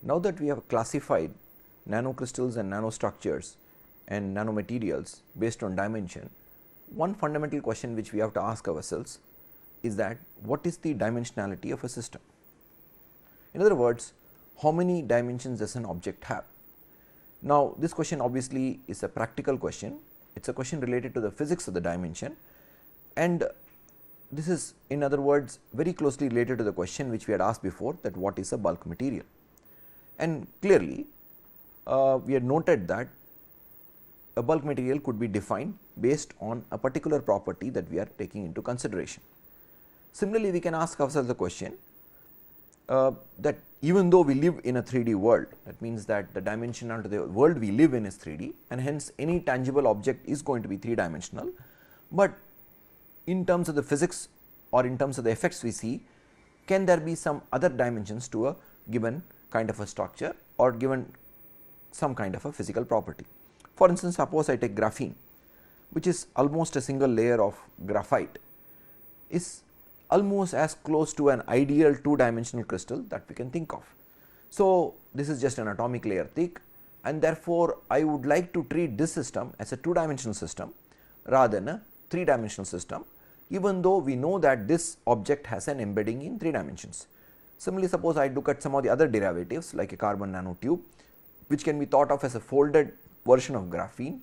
Now that we have classified nanocrystals and nanostructures and nanomaterials based on dimension, one fundamental question which we have to ask ourselves is that what is the dimensionality of a system? In other words, how many dimensions does an object have? Now, this question obviously is a practical question, it is a question related to the physics of the dimension, and this is, in other words, very closely related to the question which we had asked before, that what is a bulk material. And clearly we had noted that a bulk material could be defined based on a particular property that we are taking into consideration. Similarly, we can ask ourselves the question that even though we live in a 3D world, that means that the dimension of the world we live in is 3D, and hence any tangible object is going to be 3 dimensional, but in terms of the physics or in terms of the effects we see, can there be some other dimensions to a given kind of a structure or given some kind of a physical property? For instance, suppose I take graphene, which is almost a single layer of graphite, is almost as close to an ideal 2-dimensional crystal that we can think of. So, this is just an atomic layer thick, and therefore, I would like to treat this system as a 2-dimensional system rather than a 3-dimensional system, even though we know that this object has an embedding in 3 dimensions. Similarly, suppose I look at some of the other derivatives like a carbon nanotube, which can be thought of as a folded version of graphene.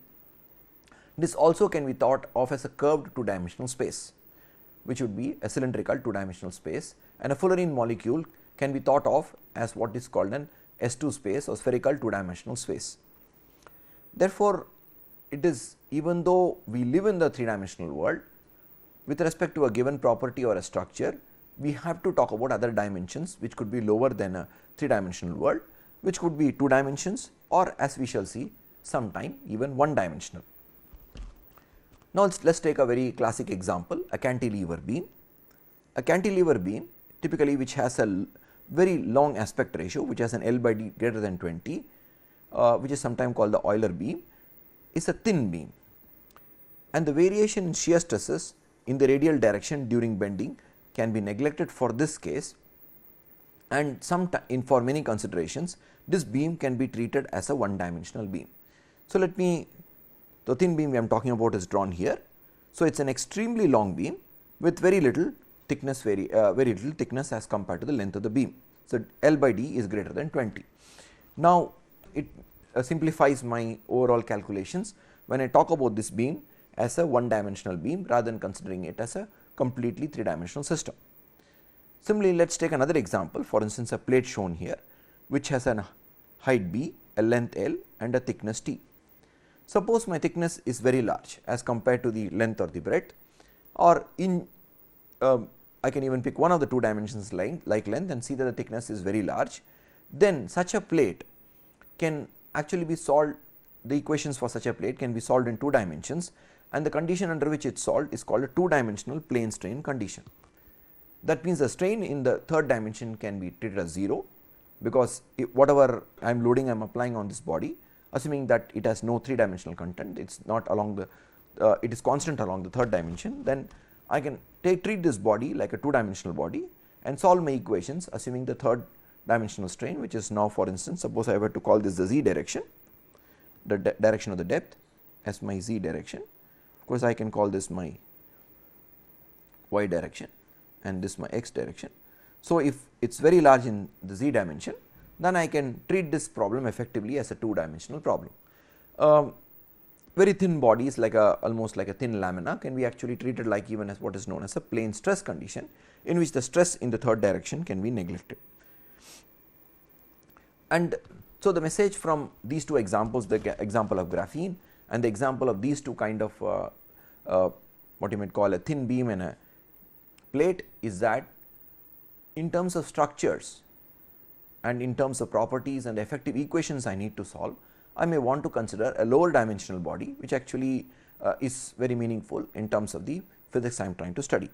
This also can be thought of as a curved 2-dimensional space, which would be a cylindrical 2-dimensional space, and a fullerene molecule can be thought of as what is called an S2 space or spherical 2-dimensional space. Therefore, it is, even though we live in the 3-dimensional world, with respect to a given property or a structure, we have to talk about other dimensions which could be lower than a 3-dimensional world, which could be 2 dimensions, or as we shall see sometime even 1-dimensional. Now, let us take a very classic example, a cantilever beam. A cantilever beam typically which has a very long aspect ratio, which has an L by D greater than 20, which is sometimes called the Euler beam, is a thin beam, and the variation in shear stresses in the radial direction during bending can be neglected for this case, and for many considerations this beam can be treated as a 1-dimensional beam. So, the thin beam I am talking about is drawn here. So, it is an extremely long beam with very little thickness, very little thickness as compared to the length of the beam. So, L by D is greater than 20. Now, it simplifies my overall calculations when I talk about this beam as a 1-dimensional beam rather than considering it as a completely 3-dimensional system. Similarly, let us take another example, for instance, a plate shown here which has a height b, a length L and a thickness T. Suppose my thickness is very large as compared to the length or the breadth, or I can even pick one of the 2 dimensions like length and see that the thickness is very large, then such a plate can actually be solved, the equations for such a plate can be solved in 2 dimensions, and the condition under which it is solved is called a 2-dimensional plane strain condition. That means the strain in the 3rd dimension can be treated as 0, because whatever I am loading I am applying on this body, assuming that it has no 3-dimensional content, it is not along the it is constant along the 3rd dimension, then I can treat this body like a 2-dimensional body and solve my equations assuming the 3rd dimensional strain, which is now, for instance, suppose I were to call this the z direction, the direction of the depth as my z direction. Of course, I can call this my y direction and this my x direction. So, if it is very large in the z dimension, then I can treat this problem effectively as a 2-dimensional problem. Very thin bodies like almost like a thin lamina can be actually treated like even as what is known as a plane stress condition, in which the stress in the 3rd direction can be neglected. And so, the message from these 2 examples, the example of graphene and the example of these 2 kind of what you might call a thin beam and a plate, is that in terms of structures and in terms of properties and effective equations I need to solve, I may want to consider a lower dimensional body, which actually is very meaningful in terms of the physics I am trying to study.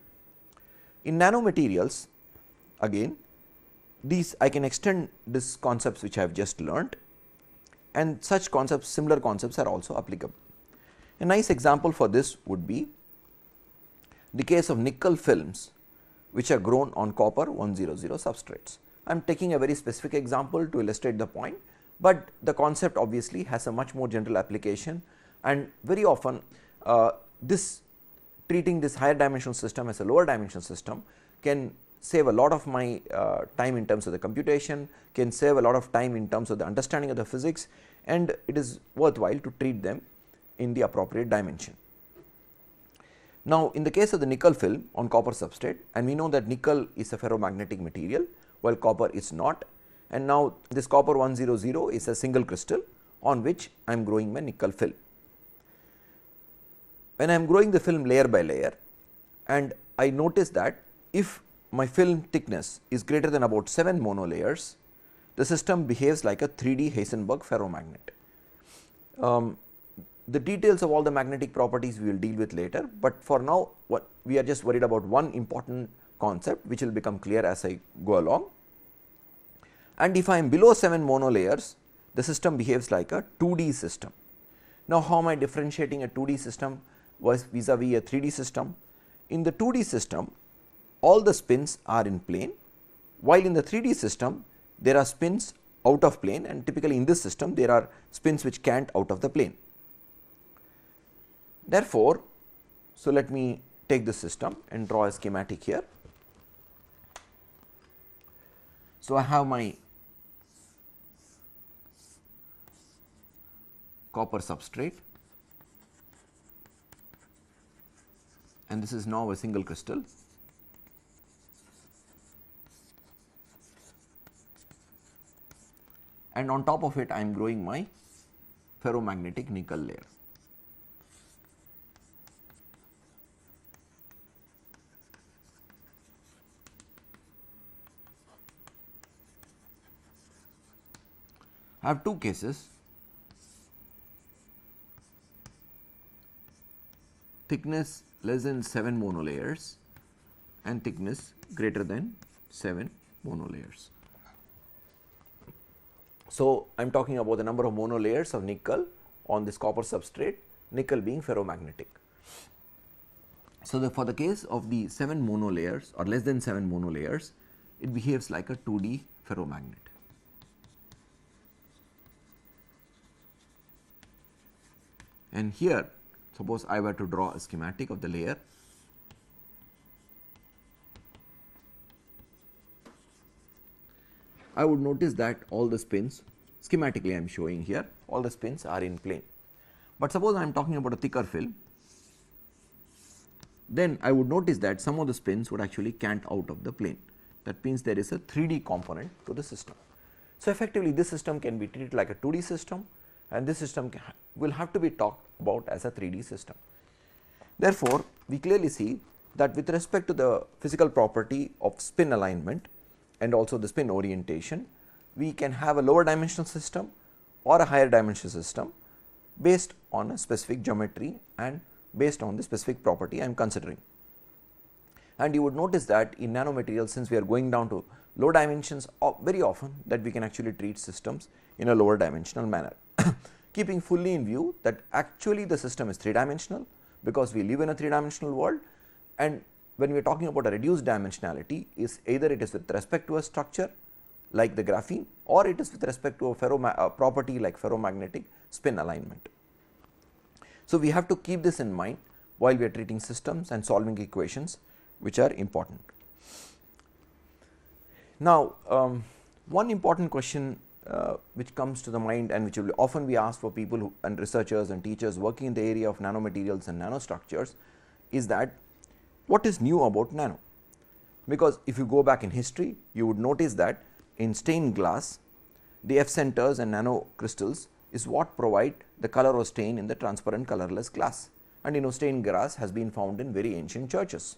In nanomaterials, again these I can extend these concepts which I have just learnt, and such concepts, similar concepts are also applicable. A nice example for this would be the case of nickel films which are grown on copper 100 substrates. I am taking a very specific example to illustrate the point, but the concept obviously has a much more general application, and very often this treating this higher dimensional system as a lower dimensional system can save a lot of my time in terms of the computation, can save a lot of time in terms of the understanding of the physics, and it is worthwhile to treat them in the appropriate dimension. Now, in the case of the nickel film on copper substrate, and we know that nickel is a ferromagnetic material while copper is not, and now this copper 100 is a single crystal on which I am growing my nickel film. When I am growing the film layer by layer, and I notice that if my film thickness is greater than about 7 monolayers, the system behaves like a 3D Heisenberg ferromagnet. The details of all the magnetic properties we will deal with later, but for now what we are just worried about one important concept which will become clear as I go along. And if I am below 7 monolayers, the system behaves like a 2D system. Now, how am I differentiating a 2D system vis-a-vis a 3D system? In the 2D system, all the spins are in plane, while in the 3D system there are spins out of plane, and typically in this system there are spins which can't out of the plane. Therefore, so let me take this system and draw a schematic here. So, I have my copper substrate, and this is now a single crystal. And on top of it I am growing my ferromagnetic nickel layer. I have two cases, thickness less than 7 monolayers and thickness greater than 7 monolayers. So, I am talking about the number of monolayers of nickel on this copper substrate, nickel being ferromagnetic. So, for the case of the 7 monolayers or less than 7 monolayers, it behaves like a 2D ferromagnet. And here suppose I were to draw a schematic of the layer, I would notice that all the spins, schematically I am showing here, all the spins are in plane. But suppose I am talking about a thicker film, then I would notice that some of the spins would actually cant out of the plane. That means there is a 3D component to the system. So, effectively this system can be treated like a 2D system, and this system will have to be talked about as a 3D system. Therefore, we clearly see that with respect to the physical property of spin alignment and also the spin orientation, we can have a lower dimensional system or a higher dimensional system based on a specific geometry and based on the specific property I am considering. And you would notice that in nanomaterials, since we are going down to low dimensions, very often that we can actually treat systems in a lower dimensional manner, keeping fully in view that actually the system is 3-dimensional because we live in a 3-dimensional world, and when we are talking about a reduced dimensionality, is either it is with respect to a structure like the graphene, or it is with respect to a property like ferromagnetic spin alignment. So, we have to keep this in mind while we are treating systems and solving equations which are important. Now, one important question which comes to the mind and which will often be asked for people who, and researchers and teachers working in the area of nanomaterials and nanostructures, is that what is new about nano? Because if you go back in history, you would notice that in stained glass, the F centers and nanocrystals is what provide the color of stain in the transparent colorless glass, and stained glass has been found in very ancient churches.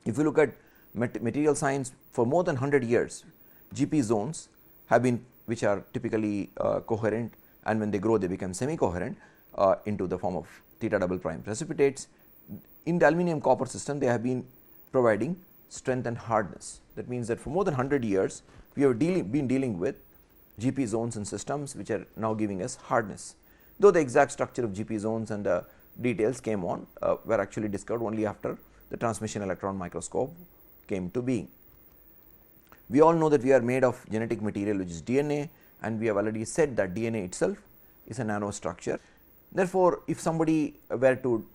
If you look at material science, for more than 100 years, GP zones have been, which are typically coherent, and when they grow they become semi-coherent into the form of theta double prime precipitates. In the aluminum copper system, they have been providing strength and hardness. That means that for more than 100 years we have been dealing with GP zones and systems which are now giving us hardness, though the exact structure of GP zones and the details came on were actually discovered only after the transmission electron microscope came to being. We all know that we are made of genetic material which is DNA, and we have already said that DNA itself is a nanostructure. Therefore, if somebody were to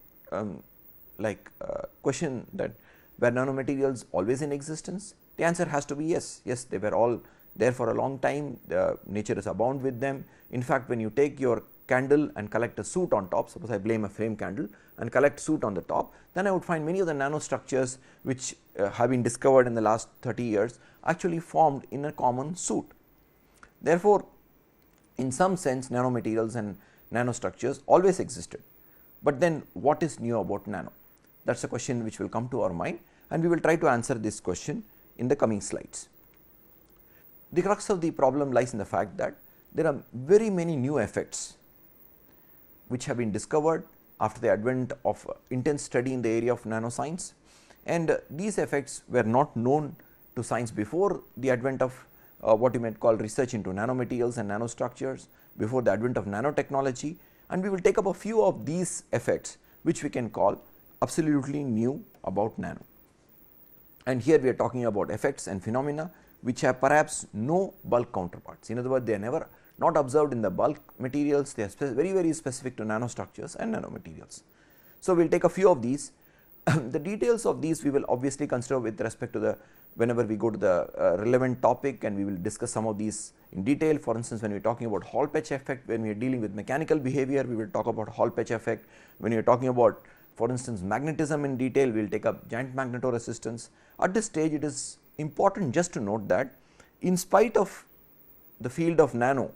question that were nanomaterials always in existence, the answer has to be yes. Yes, they were all there for a long time, nature is abound with them. In fact, when you take your candle and collect a soot on top, suppose I blame a flame candle and collect soot on the top, then I would find many of the nanostructures which have been discovered in the last 30 years actually formed in a common soot. Therefore, in some sense nanomaterials and nanostructures always existed, but then what is new about nano? That is a question which will come to our mind, and we will try to answer this question in the coming slides. The crux of the problem lies in the fact that there are very many new effects which have been discovered after the advent of intense study in the area of nanoscience, and these effects were not known to science before the advent of what you might call research into nanomaterials and nanostructures, before the advent of nanotechnology, and we will take up a few of these effects which we can call absolutely new about nano. And here we are talking about effects and phenomena which have perhaps no bulk counterparts. In other words, they are never not observed in the bulk materials, they are very specific to nanostructures and nanomaterials. So, we will take a few of these. The details of these we will obviously consider with respect to the whenever we go to the relevant topic, and we will discuss some of these in detail. For instance, when we are talking about Hall patch effect, when we are dealing with mechanical behavior, we will talk about Hall patch effect. When we are talking about, for instance, magnetism in detail, we will take up giant magnetoresistance. At this stage, it is important just to note that in spite of the field of nano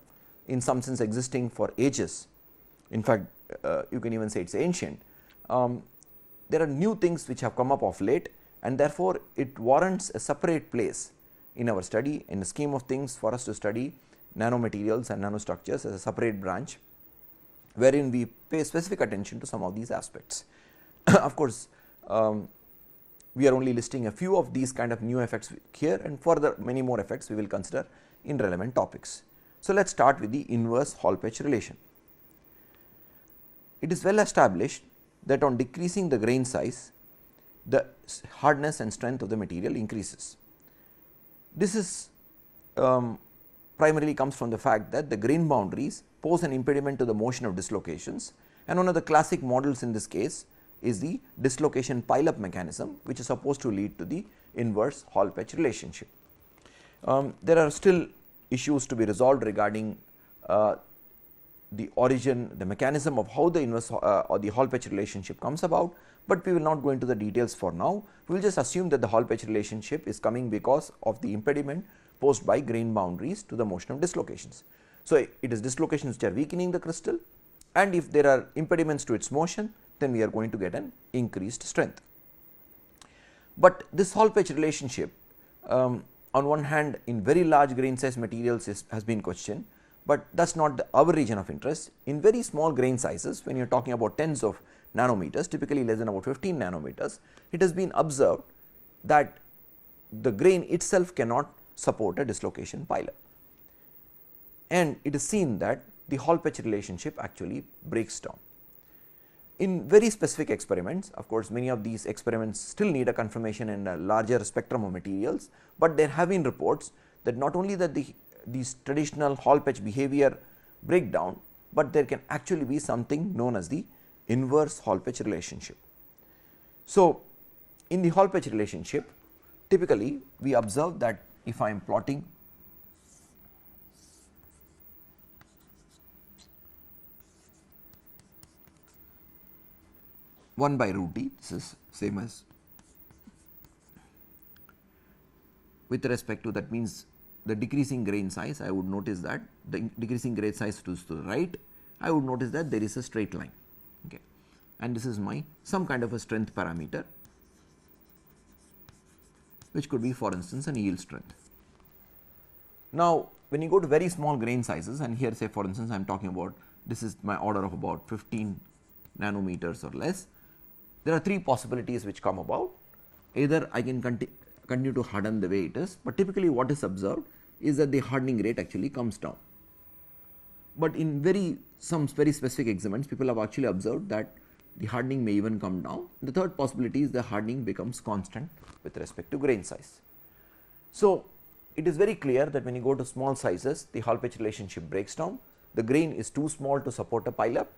in some sense existing for ages, in fact, you can even say it is ancient, there are new things which have come up of late, and therefore, it warrants a separate place in our study, in the scheme of things, for us to study nanomaterials and nanostructures as a separate branch, wherein we pay specific attention to some of these aspects. Of course, we are only listing a few of these kind of new effects here, and further many more effects we will consider in relevant topics. So, let us start with the inverse Hall patch relation. It is well established that on decreasing the grain size, the hardness and strength of the material increases. This is primarily comes from the fact that the grain boundaries pose an impediment to the motion of dislocations, and one of the classic models in this case is the dislocation pile up mechanism, which is supposed to lead to the inverse Hall patch relationship. There are still issues to be resolved regarding the origin, the mechanism of how the inverse or the Hall patch relationship comes about, but we will not go into the details for now. We will just assume that the Hall patch relationship is coming because of the impediment posed by grain boundaries to the motion of dislocations. So, it is dislocations which are weakening the crystal, and if there are impediments to its motion, then we are going to get an increased strength. But this Hall patch relationship on one hand in very large grain size materials has been questioned, but that is not our region of interest. In very small grain sizes, when you are talking about tens of nanometers, typically less than about 15 nanometers, it has been observed that the grain itself cannot support a dislocation pileup, and it is seen that the Hall patch relationship actually breaks down. In very specific experiments, of course, many of these experiments still need a confirmation in a larger spectrum of materials, but there have been reports that not only that these traditional Hall patch behavior break down, but there can actually be something known as the inverse Hall patch relationship. So, in the Hall patch relationship, typically we observe that if I am plotting one by root d, this is same as with respect to, that means the decreasing grain size, I would notice that the decreasing grain size to the right, I would notice that there is a straight line, okay, and this is my some kind of a strength parameter, which could be for instance an yield strength. Now, when you go to very small grain sizes, and here say for instance I am talking about, this is my order of about 15 nanometers or less, there are three possibilities which come about. Either I can continue to harden the way it is, but typically what is observed is that the hardening rate actually comes down. But in some very specific experiments, people have actually observed that the hardening may even come down. The third possibility is the hardening becomes constant with respect to grain size. So, it is very clear that when you go to small sizes, the Hall pitch relationship breaks down. The grain is too small to support a pileup,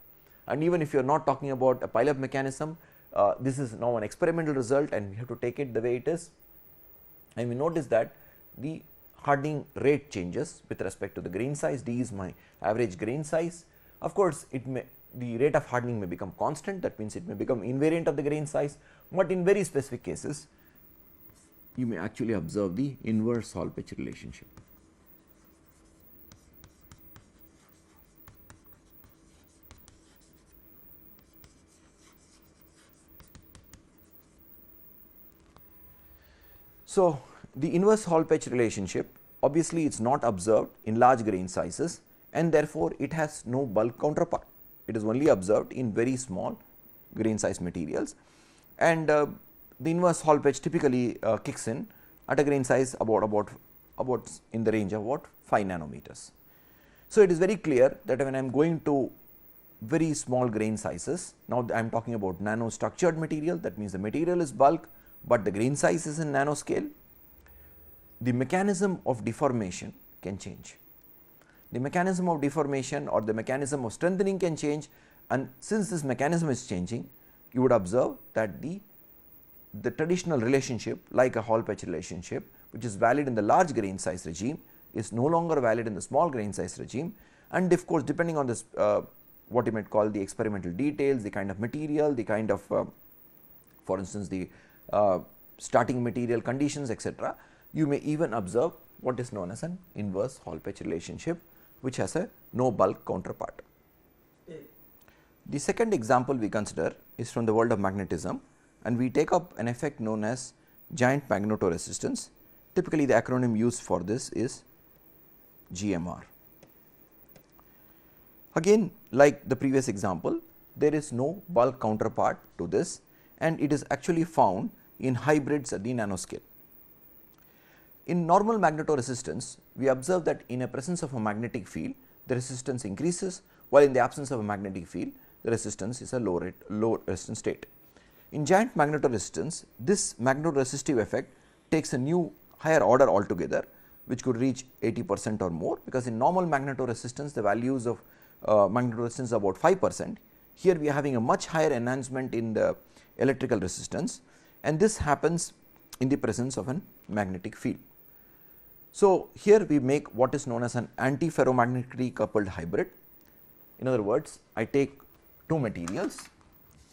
and even if you are not talking about a pileup mechanism, this is now an experimental result and we have to take it the way it is. And we notice that the hardening rate changes with respect to the grain size. D is my average grain size. Of course, the rate of hardening may become constant, that means it may become invariant of the grain size, but in very specific cases you may actually observe the inverse Hall pitch relationship. So, the inverse Hall pitch relationship, obviously it is not observed in large grain sizes and therefore it has no bulk counterpart. It is only observed in very small grain size materials, and the inverse Hall pitch typically kicks in at a grain size about in the range of about 5 nanometers. So, it is very clear that when I am going to very small grain sizes, now I am talking about nanostructured material, that means the material is bulk, but the grain size is in nanoscale, the mechanism of deformation can change. The mechanism of deformation or the mechanism of strengthening can change, and since this mechanism is changing, you would observe that the traditional relationship like a Hall pitch relationship, which is valid in the large grain size regime, is no longer valid in the small grain size regime, and of course depending on this what you might call the experimental details, the kind of material, the kind of for instance the starting material conditions, etc., you may even observe what is known as an inverse Hall pitch relationship, which has a no bulk counterpart. The second example we consider is from the world of magnetism, and we take up an effect known as giant magnetoresistance. Typically the acronym used for this is GMR. Again, like the previous example, there is no bulk counterpart to this, and it is actually found in hybrids at the nanoscale. In normal magnetoresistance, we observe that in a presence of a magnetic field, the resistance increases, while in the absence of a magnetic field, the resistance is a low resistance state. In giant magnetoresistance, this magnetoresistive effect takes a new higher order altogether, which could reach 80% or more, because in normal magnetoresistance, the values of magnetoresistance are about 5%. Here we are having a much higher enhancement in the electrical resistance, and this happens in the presence of an magnetic field. So, here we make what is known as an anti-ferromagnetically coupled hybrid. In other words, I take two materials,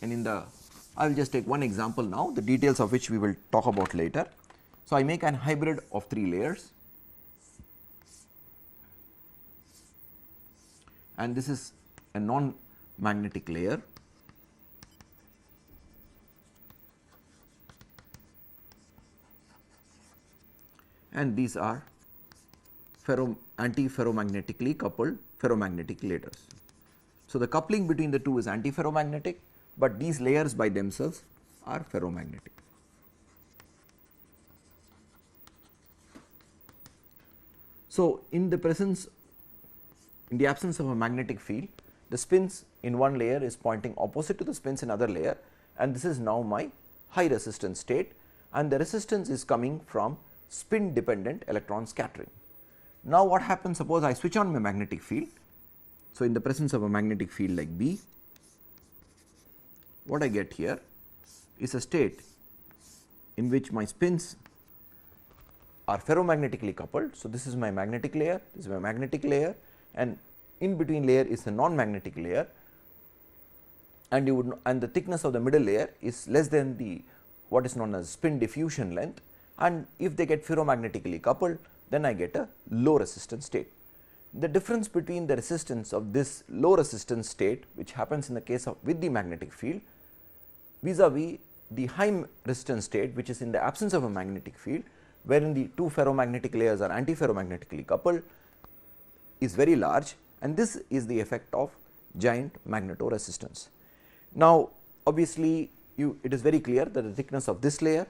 and I will just take one example now, the details of which we will talk about later. So, I make an hybrid of 3 layers, and this is a non-magnetic layer, and these are anti-ferromagnetically coupled ferromagnetic layers. So, the coupling between the two is anti-ferromagnetic, but these layers by themselves are ferromagnetic. So, in the absence of a magnetic field, the spins in one layer is pointing opposite to the spins in other layer, and this is now my high resistance state, and the resistance is coming from spin dependent electron scattering. Now, what happens, suppose I switch on my magnetic field. So, in the presence of a magnetic field like B, what I get here is a state in which my spins are ferromagnetically coupled. So, this is my magnetic layer, this is my magnetic layer, and in between layer is a non-magnetic layer, and the thickness of the middle layer is less than the what is known as spin diffusion length, and if they get ferromagnetically coupled, then I get a low resistance state. The difference between the resistance of this low resistance state, which happens in the case of with the magnetic field, vis-a-vis the high resistance state, which is in the absence of a magnetic field, wherein the two ferromagnetic layers are anti-ferromagnetically coupled, is very large, and this is the effect of giant magnetoresistance. Now, obviously, it is very clear that the thickness of this layer,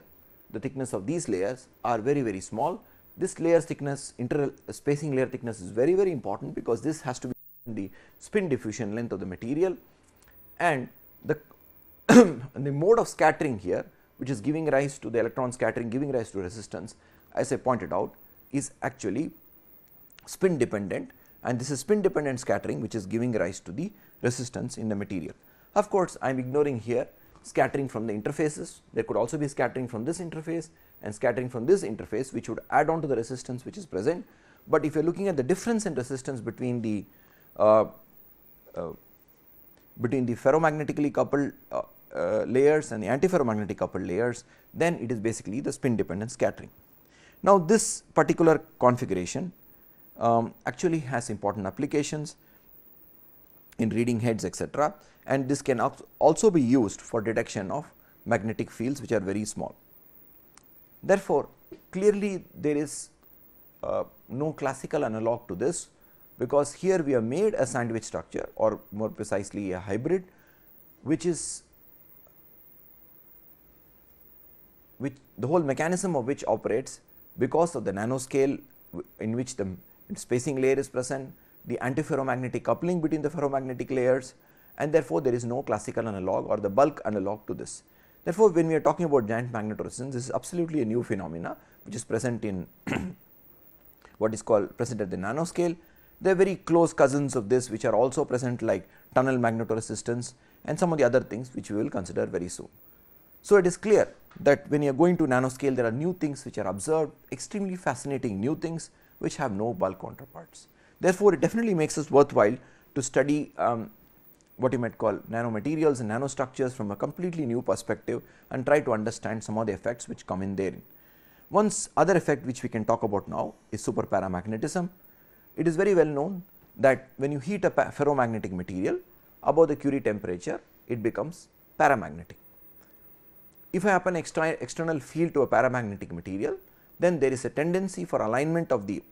the thickness of these layers are very small. This layer thickness, spacing layer thickness is very important, because this has to be the spin diffusion length of the material, and the the mode of scattering here, which is giving rise to the electron scattering, giving rise to resistance, as I pointed out, is actually spin dependent, and this is spin dependent scattering which is giving rise to the resistance in the material. Of course, I am ignoring here scattering from the interfaces. There could also be scattering from this interface and scattering from this interface, which would add on to the resistance which is present. But if you are looking at the difference in resistance between the ferromagnetically coupled layers and the antiferromagnetic coupled layers, then it is basically the spin dependent scattering. Now, this particular configuration actually has important applications in reading heads, etc., and this can also be used for detection of magnetic fields which are very small. Therefore, clearly there is no classical analog to this, because here we have made a sandwich structure, or more precisely a hybrid, which the whole mechanism of which operates because of the nanoscale in which the spacing layer is present, the antiferromagnetic coupling between the ferromagnetic layers, and therefore, there is no classical analog or the bulk analog to this. Therefore, when we are talking about giant magnetoresistance, this is absolutely a new phenomena which is present in what is called present at the nanoscale. They are very close cousins of this, which are also present, like tunnel magnetoresistance and some of the other things which we will consider very soon. So, it is clear that when you are going to nanoscale, there are new things which are observed, extremely fascinating new things which have no bulk counterparts. Therefore, it definitely makes us worthwhile to study what you might call nanomaterials and nanostructures from a completely new perspective and try to understand some of the effects which come in therein. One other effect which we can talk about now is superparamagnetism. It is very well known that when you heat a ferromagnetic material above the Curie temperature, it becomes paramagnetic. If I apply an external field to a paramagnetic material, then there is a tendency for alignment of the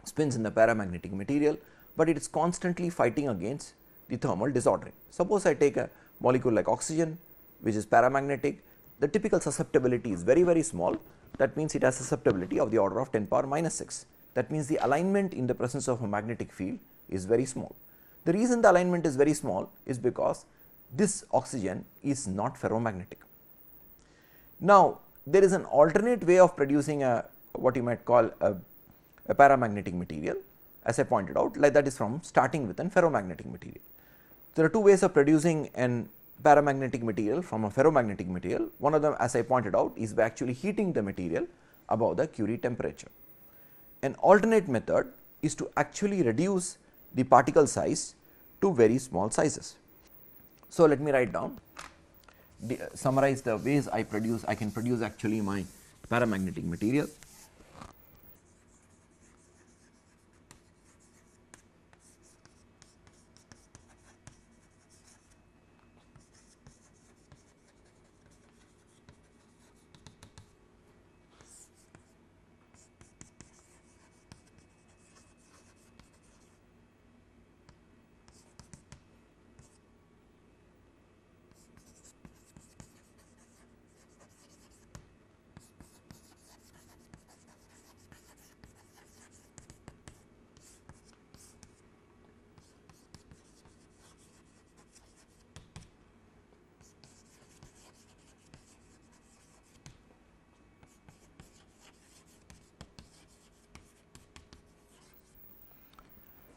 spins in the paramagnetic material, but it is constantly fighting against the thermal disordering. Suppose I take a molecule like oxygen, which is paramagnetic, the typical susceptibility is very, very small. That means it has susceptibility of the order of 10 power minus 6. That means the alignment in the presence of a magnetic field is very small. The reason the alignment is very small is because this oxygen is not ferromagnetic. Now, there is an alternate way of producing a what you might call a paramagnetic material, as I pointed out, like that is from starting with a ferromagnetic material. There are two ways of producing an paramagnetic material from a ferromagnetic material. One of them, as I pointed out, is by actually heating the material above the Curie temperature. An alternate method is to actually reduce the particle size to very small sizes. So, let me write down, summarize the ways I can produce actually my paramagnetic material.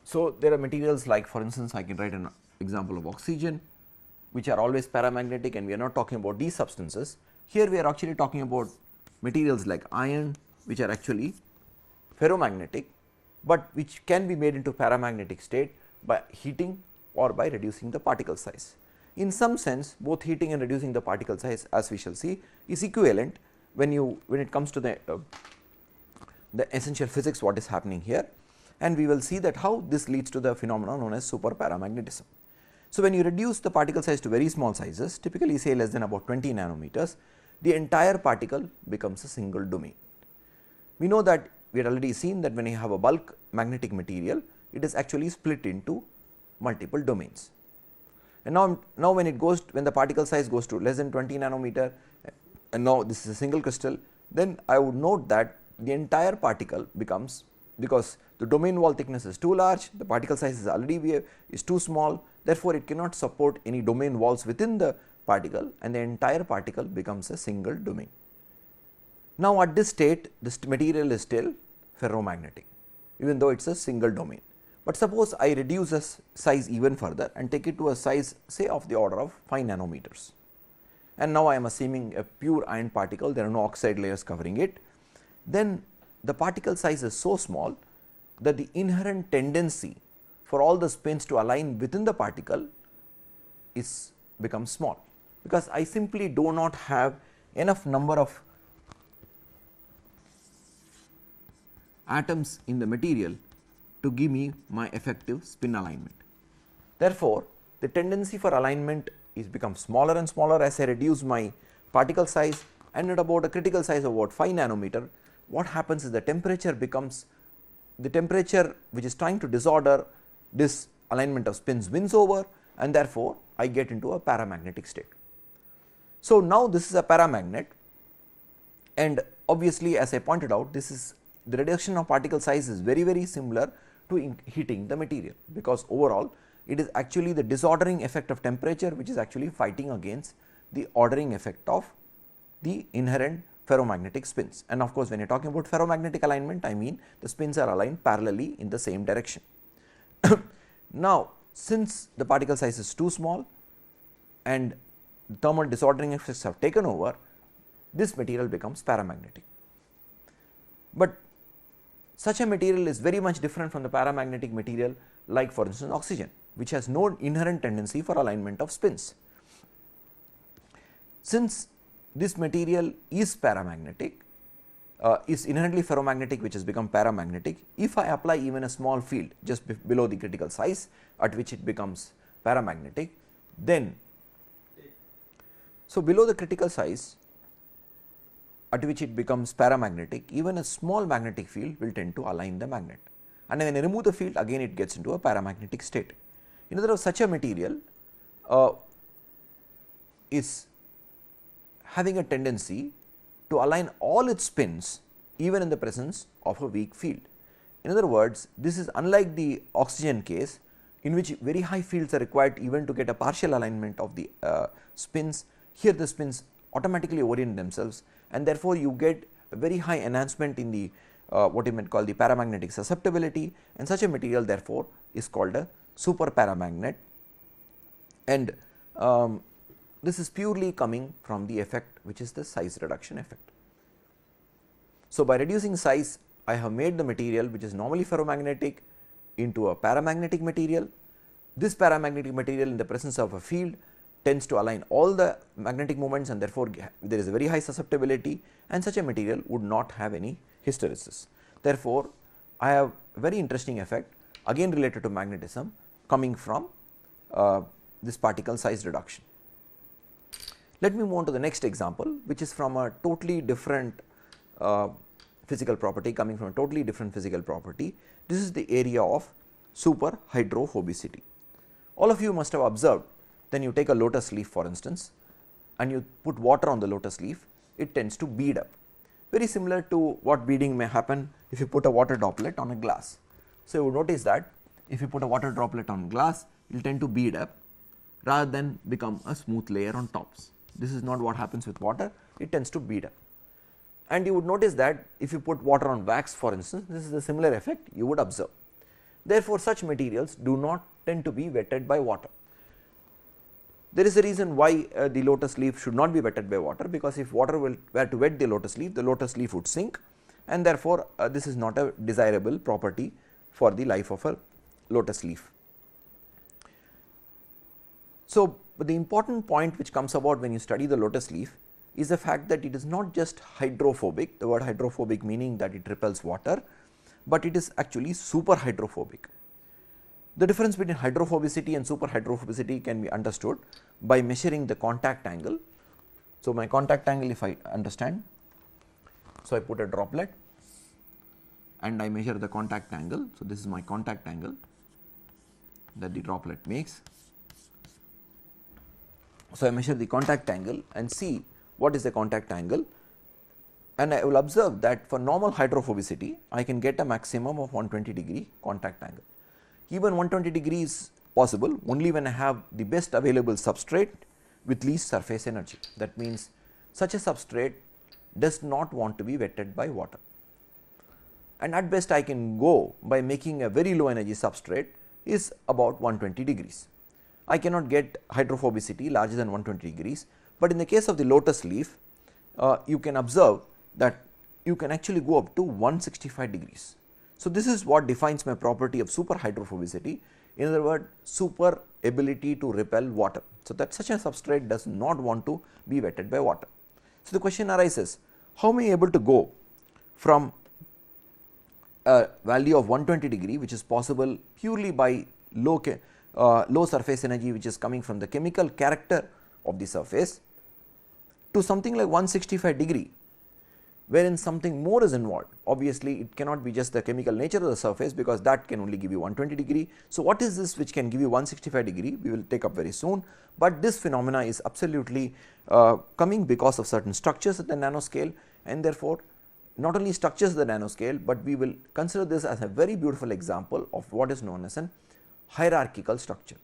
So, there are materials like, for instance, I can write an example of oxygen, which are always paramagnetic, and we are not talking about these substances. Here we are actually talking about materials like iron, which are actually ferromagnetic, but which can be made into paramagnetic state by heating or by reducing the particle size. In some sense, both heating and reducing the particle size, as we shall see, is equivalent when it comes to the essential physics what is happening here, and we will see that how this leads to the phenomenon known as superparamagnetism. So, when you reduce the particle size to very small sizes, typically say less than about 20 nanometers, the entire particle becomes a single domain. We know that we had already seen that when you have a bulk magnetic material, it is actually split into multiple domains. And now when the particle size goes to less than 20 nanometer, and now this is a single crystal, then I would note that the entire particle becomes, because the domain wall thickness is too large, the particle size is already is too small, therefore, it cannot support any domain walls within the particle, and the entire particle becomes a single domain. Now, at this state, this material is still ferromagnetic, even though it is a single domain. But suppose I reduce the size even further and take it to a size say of the order of 5 nanometers, and now I am assuming a pure iron particle, there are no oxide layers covering it, then the particle size is so small that the inherent tendency for all the spins to align within the particle is becomes small, because I simply do not have enough number of atoms in the material to give me my effective spin alignment. Therefore, the tendency for alignment is becomes smaller and smaller as I reduce my particle size, and at about a critical size of about 5 nanometer, what happens is the temperature becomes, the temperature which is trying to disorder this alignment of spins wins over, and therefore, I get into a paramagnetic state. So, now this is a paramagnet, and obviously as I pointed out, this is the reduction of particle size is very similar to heating the material, because overall it is actually the disordering effect of temperature which is actually fighting against the ordering effect of the inherent ferromagnetic spins. And of course, when you are talking about ferromagnetic alignment, I mean the spins are aligned parallelly in the same direction. Now, since the particle size is too small and the thermal disordering effects have taken over, this material becomes paramagnetic. But such a material is very much different from the paramagnetic material, like for instance oxygen, which has no inherent tendency for alignment of spins. Since this material is paramagnetic, is inherently ferromagnetic, which has become paramagnetic, if I apply even a small field just below the critical size at which it becomes paramagnetic, then so below the critical size at which it becomes paramagnetic, even a small magnetic field will tend to align the magnet, and when I remove the field, again it gets into a paramagnetic state. In other words, such a material is having a tendency to align all its spins even in the presence of a weak field. In other words, this is unlike the oxygen case, in which very high fields are required even to get a partial alignment of the spins. Here the spins automatically orient themselves, and therefore you get a very high enhancement in the what you might call the paramagnetic susceptibility, and such a material therefore is called a super paramagnet, and this is purely coming from the effect which is the size reduction effect. So, by reducing size, I have made the material which is normally ferromagnetic into a paramagnetic material. This paramagnetic material in the presence of a field tends to align all the magnetic moments, and therefore, there is a very high susceptibility, and such a material would not have any hysteresis. Therefore, I have a very interesting effect again related to magnetism coming from this particle size reduction. Let me move on to the next example, which is from a totally different physical property, coming from a totally different physical property. This is the area of super hydrophobicity. All of you must have observed, then you take a lotus leaf for instance, and you put water on the lotus leaf, it tends to bead up, very similar to what beading may happen if you put a water droplet on a glass. So, you would notice that if you put a water droplet on glass, it will tend to bead up rather than become a smooth layer on tops. This is not what happens with water, it tends to bead up. And you would notice that if you put water on wax for instance, this is a similar effect you would observe. Therefore, such materials do not tend to be wetted by water. There is a reason why the lotus leaf should not be wetted by water, because if water were to wet the lotus leaf would sink, and therefore, this is not a desirable property for the life of a lotus leaf. So, the important point which comes about when you study the lotus leaf is the fact that it is not just hydrophobic, the word hydrophobic meaning that it repels water, but it is actually super hydrophobic. The difference between hydrophobicity and super hydrophobicity can be understood by measuring the contact angle. So, my contact angle, if I understand, so I put a droplet and I measure the contact angle. So, this is my contact angle that the droplet makes. So, I measure the contact angle and see what is the contact angle, and I will observe that for normal hydrophobicity I can get a maximum of 120 degree contact angle. Even 120 degree is possible only when I have the best available substrate with least surface energy. That means, such a substrate does not want to be wetted by water. and at best I can go by making a very low energy substrate is about 120 degrees. I cannot get hydrophobicity larger than 120 degrees, but in the case of the lotus leaf you can observe that you can actually go up to 165 degrees. So, this is what defines my property of super hydrophobicity, in other words super ability to repel water. So, that such a substrate does not want to be wetted by water. So, the question arises, how am I able to go from a value of 120 degree, which is possible purely by low surface energy which is coming from the chemical character of the surface, to something like 165 degree, wherein something more is involved. Obviously, it cannot be just the chemical nature of the surface, because that can only give you 120 degree. So, what is this which can give you 165 degree? We will take up very soon, but this phenomena is absolutely coming because of certain structures at the nanoscale, and therefore, not only structures at the nanoscale, but we will consider this as a very beautiful example of what is known as an hierarchical structure.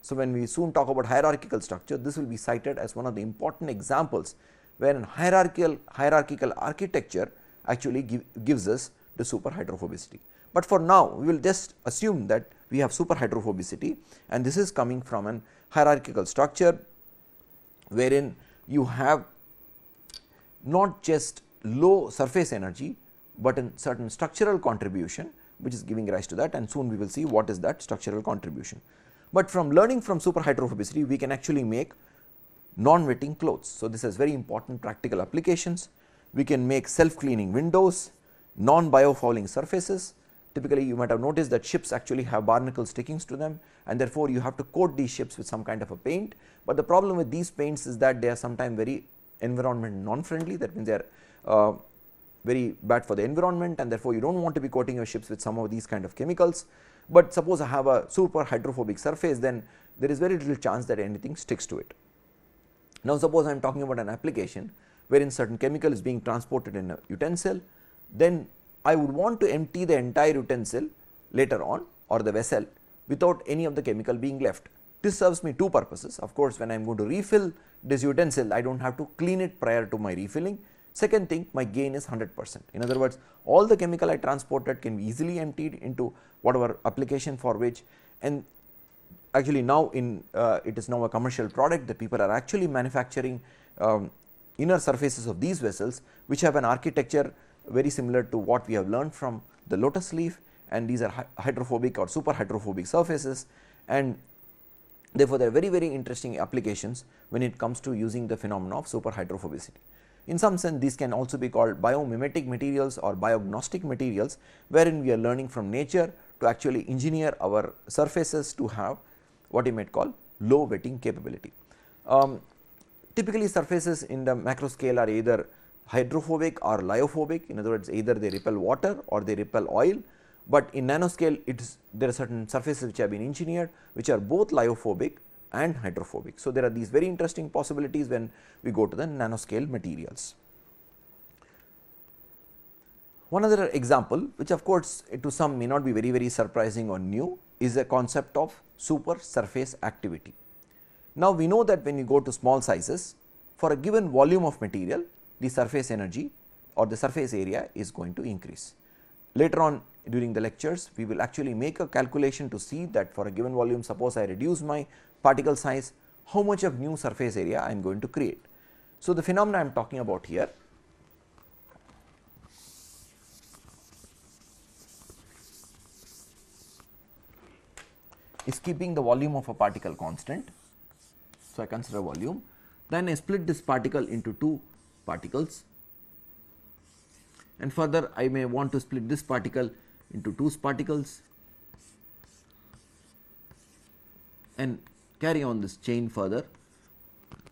So, when we soon talk about hierarchical structure, this will be cited as one of the important examples where an hierarchical architecture actually gives us the super hydrophobicity. But for now, we will just assume that we have super hydrophobicity, and this is coming from an hierarchical structure wherein you have not just low surface energy, but a certain structural contribution which is giving rise to that, and soon we will see what is that structural contribution. But from learning from super hydrophobicity, we can actually make non-wetting clothes. So, this has very important practical applications. We can make self-cleaning windows, non-biofouling surfaces. Typically, you might have noticed that ships actually have barnacle stickings to them, and therefore, you have to coat these ships with some kind of a paint. But the problem with these paints is that they are sometimes very environment non-friendly. That means they are very bad for the environment, and therefore, you do not want to be coating your ships with some of these kind of chemicals. But suppose I have a super hydrophobic surface, then there is very little chance that anything sticks to it. Now, suppose I am talking about an application wherein certain chemical is being transported in a utensil, then I would want to empty the entire utensil later on, or the vessel, without any of the chemical being left. This serves me two purposes. Of course, when I am going to refill this utensil, I do not have to clean it prior to my refilling. Second thing, my gain is 100%. In other words, all the chemical I transported can be easily emptied into whatever application for which, and actually now it is now a commercial product that people are actually manufacturing inner surfaces of these vessels, which have an architecture very similar to what we have learned from the lotus leaf, and these are hydrophobic or super hydrophobic surfaces, and therefore, there are very interesting applications when it comes to using the phenomena of super hydrophobicity. In some sense, these can also be called biomimetic materials or biognostic materials, wherein we are learning from nature to actually engineer our surfaces to have what you might call low wetting capability. Typically, surfaces in the macro scale are either hydrophobic or lyophobic. In other words, either they repel water or they repel oil, but in nanoscale there are certain surfaces which have been engineered which are both lyophobic and hydrophobic. So, there are these very interesting possibilities when we go to the nanoscale materials. One other example, which of course to some may not be very surprising or new, is the concept of super surface activity. Now, we know that when you go to small sizes, for a given volume of material, the surface energy or the surface area is going to increase. Later on during the lectures, we will actually make a calculation to see that for a given volume, suppose I reduce my particle size, how much of new surface area I am going to create. So, the phenomena I am talking about here is keeping the volume of a particle constant. So, I consider volume, then I split this particle into two particles, and further I may want to split this particle into two particles and carry on this chain further,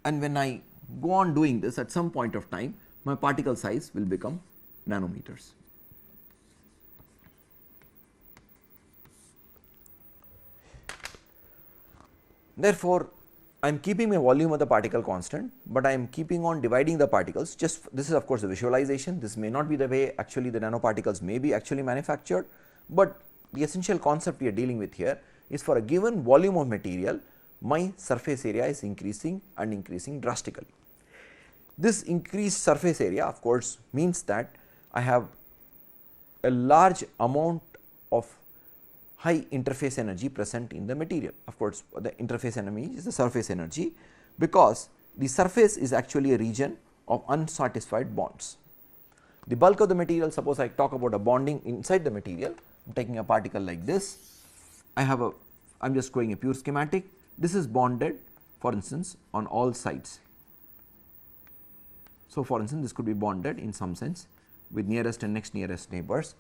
and when I go on doing this, at some point of time my particle size will become nanometers. Therefore, I am keeping my volume of the particle constant, but I am keeping on dividing the particles. Just this is of course a visualization, this may not be the way actually the nanoparticles may be actually manufactured, but the essential concept we are dealing with here is for a given volume of material, my surface area is increasing and increasing drastically. This increased surface area of course means that I have a large amount of high interface energy present in the material. Of course, the interface energy is the surface energy, because the surface is actually a region of unsatisfied bonds. The bulk of the material, suppose I talk about a bonding inside the material, I am taking a particle like this, I am just going a pure schematic, this is bonded for instance on all sides. So, for instance, this could be bonded in some sense with nearest and next nearest neighbors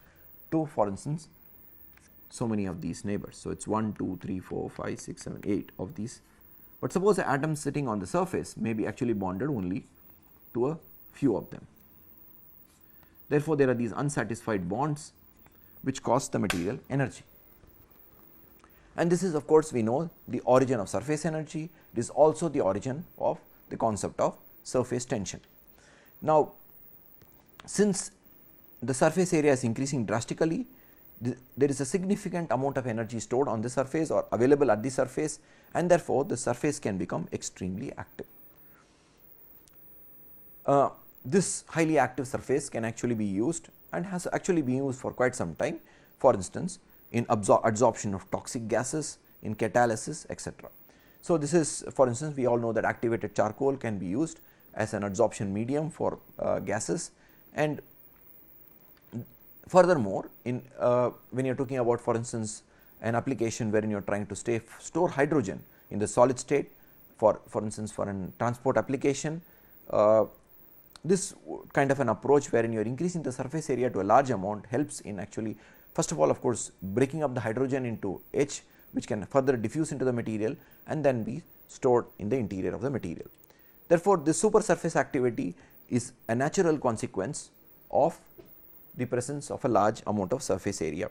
to, for instance, so many of these neighbors. So, it is 1, 2, 3, 4, 5, 6, 7, 8 of these, but suppose the atom sitting on the surface may be actually bonded only to a few of them. Therefore, there are these unsatisfied bonds which cost the material energy, and this is of course we know the origin of surface energy. It is also the origin of the concept of surface tension. Now, since the surface area is increasing drastically, there is a significant amount of energy stored on the surface or available at the surface, and therefore, the surface can become extremely active. This highly active surface can actually be used and has actually been used for quite some time, for instance in adsorption of toxic gases, in catalysis, etc. So, this is, for instance, we all know that activated charcoal can be used as an adsorption medium for gases, and furthermore in when you are talking about, for instance, an application wherein you are trying to store hydrogen in the solid state, for instance for an transport application, this kind of an approach wherein you are increasing the surface area to a large amount helps in actually, first of all, of course, breaking up the hydrogen into H, which can further diffuse into the material and then be stored in the interior of the material. Therefore, this supersurface activity is a natural consequence of the presence of a large amount of surface area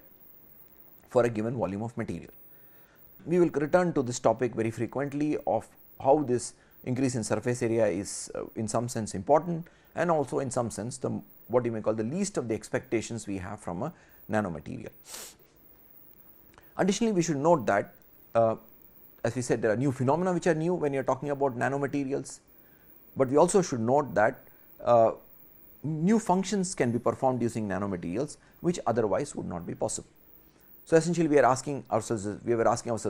for a given volume of material. We will return to this topic very frequently of how this increase in surface area is in some sense important, and also in some sense the what you may call the least of the expectations we have from a nanomaterial. Additionally, we should note that as we said, there are new phenomena which are new when you are talking about nanomaterials, but we also should note that new functions can be performed using nanomaterials which otherwise would not be possible. So, essentially we are asking ourselves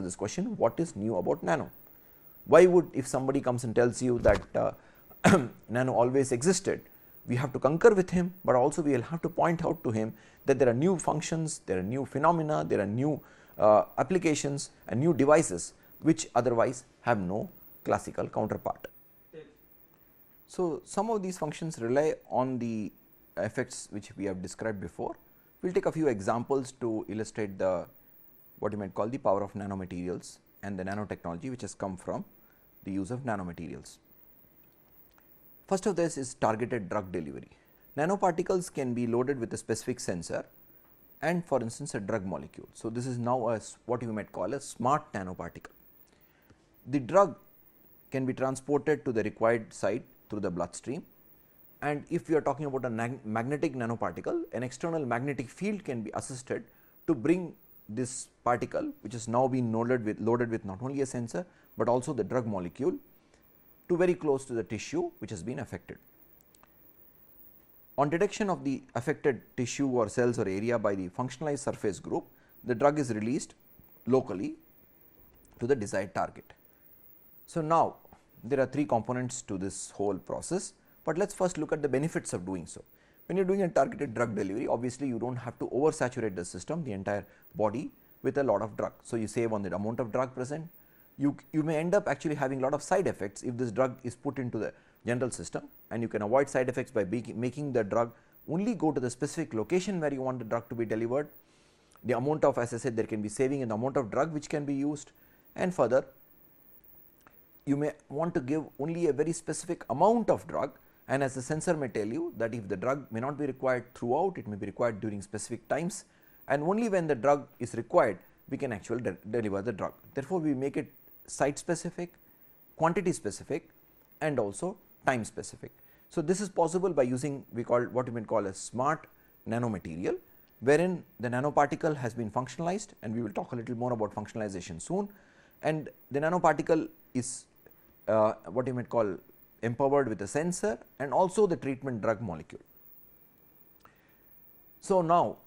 this question: what is new about nano? Why would, if somebody comes and tells you that nano always existed, we have to concur with him, but also we will have to point out to him that there are new functions, there are new phenomena, there are new applications and new devices which otherwise have no classical counterpart. So, some of these functions rely on the effects which we have described before. We will take a few examples to illustrate the what you might call the power of nanomaterials and the nanotechnology which has come from the use of nanomaterials. First of this is targeted drug delivery. Nanoparticles can be loaded with a specific sensor and, for instance, a drug molecule. So, this is now what you might call a smart nanoparticle. The drug can be transported to the required site through the bloodstream, and if we are talking about a magnetic nanoparticle, an external magnetic field can be assisted to bring this particle, which has now been loaded with not only a sensor, but also the drug molecule, to very close to the tissue which has been affected. On detection of the affected tissue or cells or area by the functionalized surface group, the drug is released locally to the desired target. So, now there are three components to this whole process, but let us first look at the benefits of doing so. When you are doing a targeted drug delivery, obviously you do not have to oversaturate the system, the entire body, with a lot of drug. So, you save on the amount of drug present. You may end up actually having a lot of side effects if this drug is put into the general system, and you can avoid side effects by making the drug only go to the specific location where you want the drug to be delivered. The amount of, as I said, there can be saving in the amount of drug which can be used, and further you may want to give only a very specific amount of drug, and as the sensor may tell you that if the drug may not be required throughout, it may be required during specific times, and only when the drug is required we can actually deliver the drug. Therefore, we make it site specific, quantity specific, and also time specific. So, this is possible by using what we may call a smart nanomaterial, wherein the nanoparticle has been functionalized, and we will talk a little more about functionalization soon, and the nanoparticle is what you might call empowered with a sensor and also the treatment drug molecule. So, now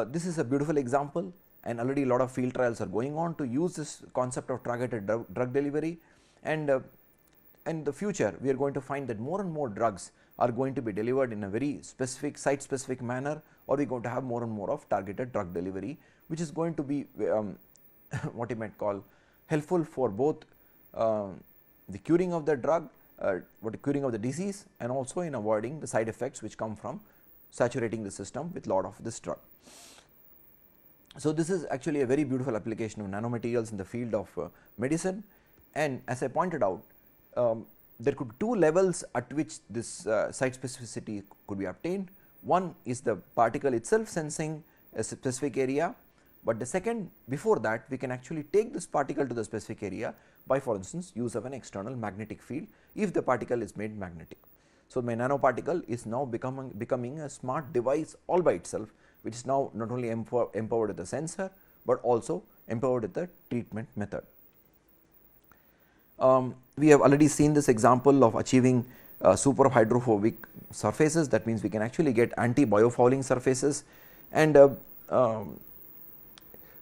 This is a beautiful example, and already a lot of field trials are going on to use this concept of targeted drug delivery, and in the future we are going to find that more and more drugs are going to be delivered in a very specific site specific manner, or we are going to have more and more of targeted drug delivery, which is going to be what you might call helpful for both the curing of the drug, curing of the disease, and also in avoiding the side effects which come from saturating the system with lot of this drug. So, this is actually a very beautiful application of nanomaterials in the field of medicine, and as I pointed out, there could be two levels at which this site specificity could be obtained. One is the particle itself sensing a specific area, but the second, before that we can actually take this particle to the specific area by, for instance, use of an external magnetic field if the particle is made magnetic. So, my nanoparticle is now becoming a smart device all by itself, which is now not only empowered with the sensor, but also empowered with the treatment method. We have already seen this example of achieving super hydrophobic surfaces. That means we can actually get anti biofouling surfaces, and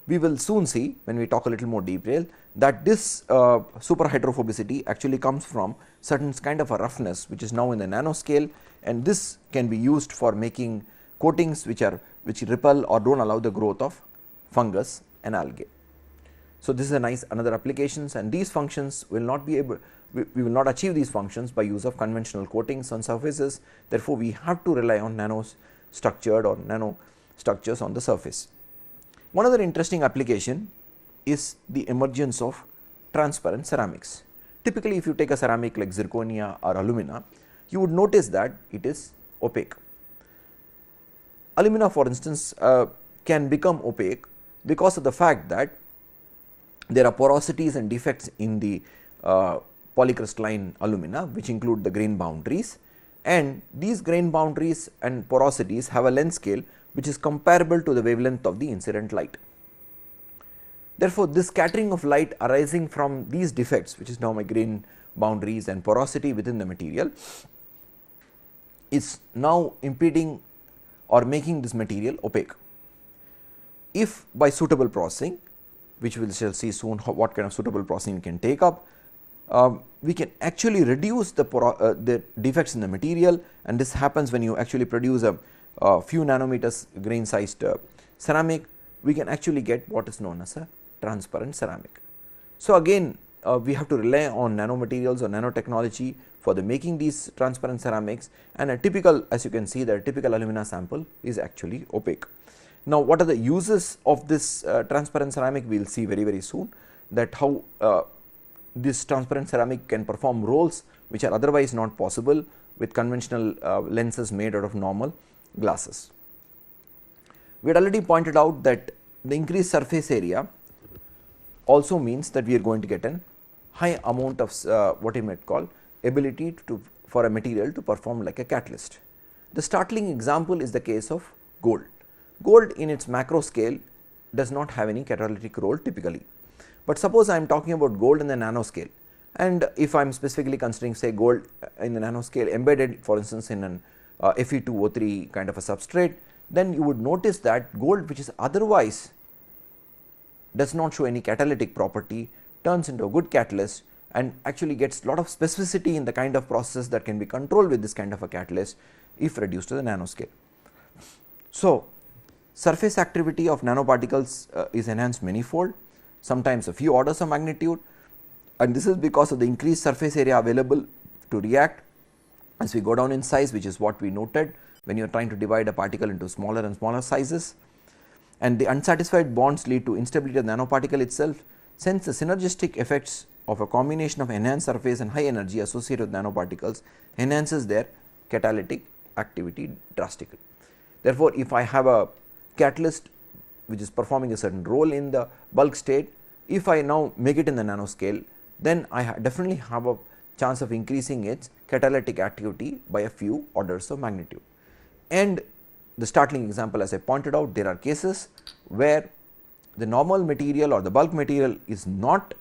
we will soon see when we talk a little more detail that this super hydrophobicity actually comes from certain kind of a roughness which is now in the nanoscale, and this can be used for making coatings which repel or do not allow the growth of fungus and algae. So, this is a nice another applications, and these functions will not be able, we will not achieve these functions by use of conventional coatings on surfaces. Therefore, we have to rely on nanostructured or nanostructures on the surface. One other interesting application is the emergence of transparent ceramics. Typically, if you take a ceramic like zirconia or alumina, you would notice that it is opaque. Alumina, for instance, can become opaque because of the fact that there are porosities and defects in the polycrystalline alumina, which include the grain boundaries, and these grain boundaries and porosities have a length scale which is comparable to the wavelength of the incident light. Therefore, this scattering of light arising from these defects, which is now my grain boundaries and porosity within the material, is now impeding or making this material opaque. If by suitable processing, which we shall see soon what kind of suitable processing we can take up, we can actually reduce the defects in the material, and this happens when you actually produce a few nanometers grain sized ceramic. We can actually get what is known as a transparent ceramic. So, again we have to rely on nanomaterials or nanotechnology for the making these transparent ceramics, and a typical, as you can see, the typical alumina sample is actually opaque. Now, what are the uses of this transparent ceramic? We will see very soon that how this transparent ceramic can perform roles which are otherwise not possible with conventional lenses made out of normal glasses. We had already pointed out that the increased surface area also means that we are going to get a high amount of what you might call ability for a material to perform like a catalyst. The startling example is the case of gold. Gold in its macro scale does not have any catalytic role typically, but suppose I am talking about gold in the nanoscale, and if I am specifically considering say gold in the nanoscale embedded, for instance, in an Fe2O3 kind of a substrate, then you would notice that gold, which is otherwise does not show any catalytic property, turns into a good catalyst and actually gets lot of specificity in the kind of process that can be controlled with this kind of a catalyst if reduced to the nanoscale. So, surface activity of nanoparticles is enhanced manifold, sometimes a few orders of magnitude, and this is because of the increased surface area available to react as we go down in size, which is what we noted when you are trying to divide a particle into smaller and smaller sizes. And the unsatisfied bonds lead to instability of the nanoparticle itself, since the synergistic effects of a combination of enhanced surface and high energy associated with nanoparticles enhances their catalytic activity drastically. Therefore, if I have a catalyst which is performing a certain role in the bulk state, if I now make it in the nanoscale, then I definitely have a chance of increasing its catalytic activity by a few orders of magnitude. And the startling example, as I pointed out, there are cases where the normal material or the bulk material is not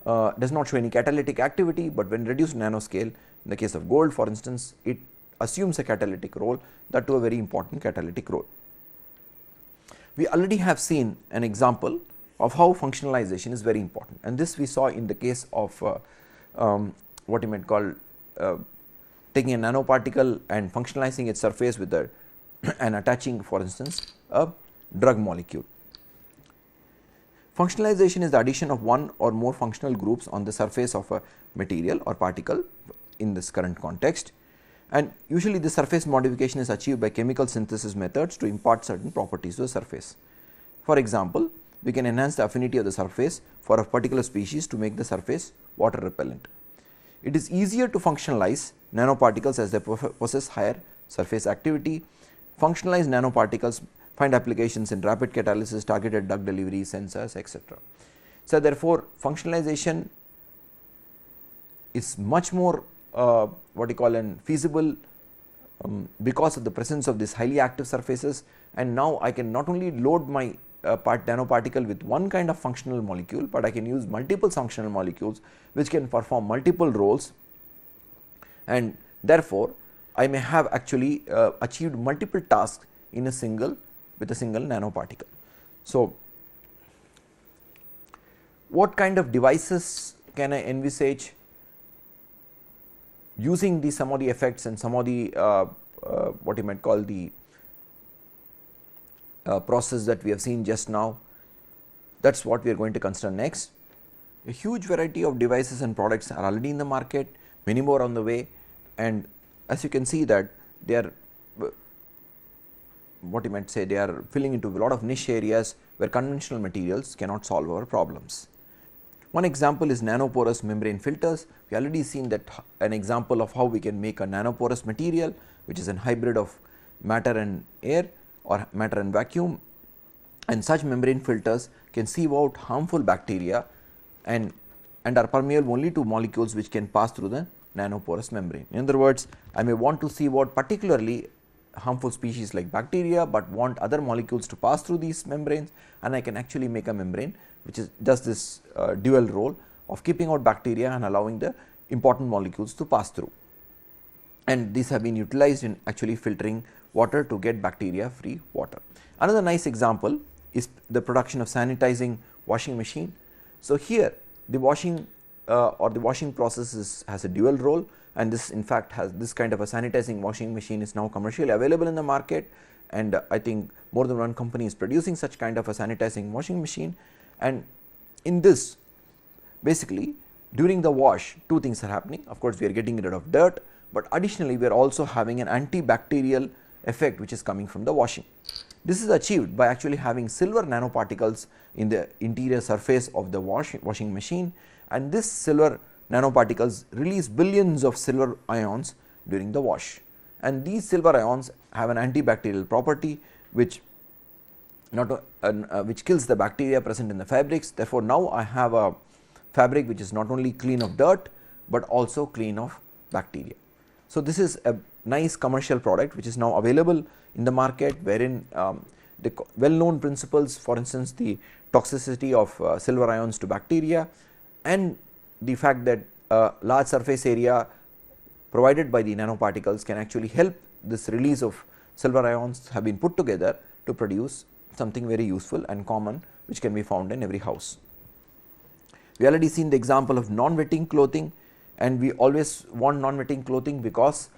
does not show any catalytic activity, but when reduced to nanoscale, in the case of gold for instance, it assumes a catalytic role, that to a very important catalytic role. we already have seen an example of how functionalization is very important, and this we saw in the case of what you might call taking a nanoparticle and functionalizing its surface with a and attaching, for instance, a drug molecule. Functionalization is the addition of one or more functional groups on the surface of a material or particle in this current context, and usually the surface modification is achieved by chemical synthesis methods to impart certain properties to the surface. For example, we can enhance the affinity of the surface for a particular species to make the surface water repellent. It is easier to functionalize nanoparticles as they possess higher surface activity. Functionalized nanoparticles find applications in rapid catalysis, targeted drug delivery, sensors, etc. So, therefore, functionalization is much more what you call an feasible because of the presence of these highly active surfaces, and now I can not only load my nanoparticle with one kind of functional molecule, but I can use multiple functional molecules which can perform multiple roles, and therefore, I may have actually achieved multiple tasks in a single nanoparticle. So, what kind of devices can I envisage using some of the effects and some of the what you might call the process that we have seen just now? That is what we are going to consider next. A huge variety of devices and products are already in the market, many more on the way, and as you can see that they are what you might say, they are filling into a lot of niche areas where conventional materials cannot solve our problems. One example is nanoporous membrane filters. We already seen that an example of how we can make a nanoporous material, which is a hybrid of matter and air or matter and vacuum, and such membrane filters can sieve out harmful bacteria and are permeable only to molecules which can pass through the nanoporous membrane. In other words, I may want to sieve out particularly harmful species like bacteria, but want other molecules to pass through these membranes, and I can actually make a membrane which does this dual role of keeping out bacteria and allowing the important molecules to pass through, and these have been utilized in actually filtering water to get bacteria free water. Another nice example is the production of sanitizing washing machine. So, here the washing process has a dual role, and this in fact has this kind of a sanitizing washing machine is now commercially available in the market, and I think more than one company is producing such kind of a sanitizing washing machine. And in this, basically during the wash, two things are happening. Of course, we are getting rid of dirt, but additionally we are also having an antibacterial effect which is coming from the washing. This is achieved by actually having silver nanoparticles in the interior surface of the washing machine, and this silver nanoparticles release billions of silver ions during the wash, and these silver ions have an antibacterial property which which kills the bacteria present in the fabrics. Therefore, now I have a fabric which is not only clean of dirt, but also clean of bacteria. So, this is a nice commercial product which is now available in the market, wherein the well known principles, for instance the toxicity of silver ions to bacteria and the fact that large surface area provided by the nanoparticles can actually help this release of silver ions have been put together to produce something very useful and common which can be found in every house. We already seen the example of non-wetting clothing, and we always want non-wetting clothing because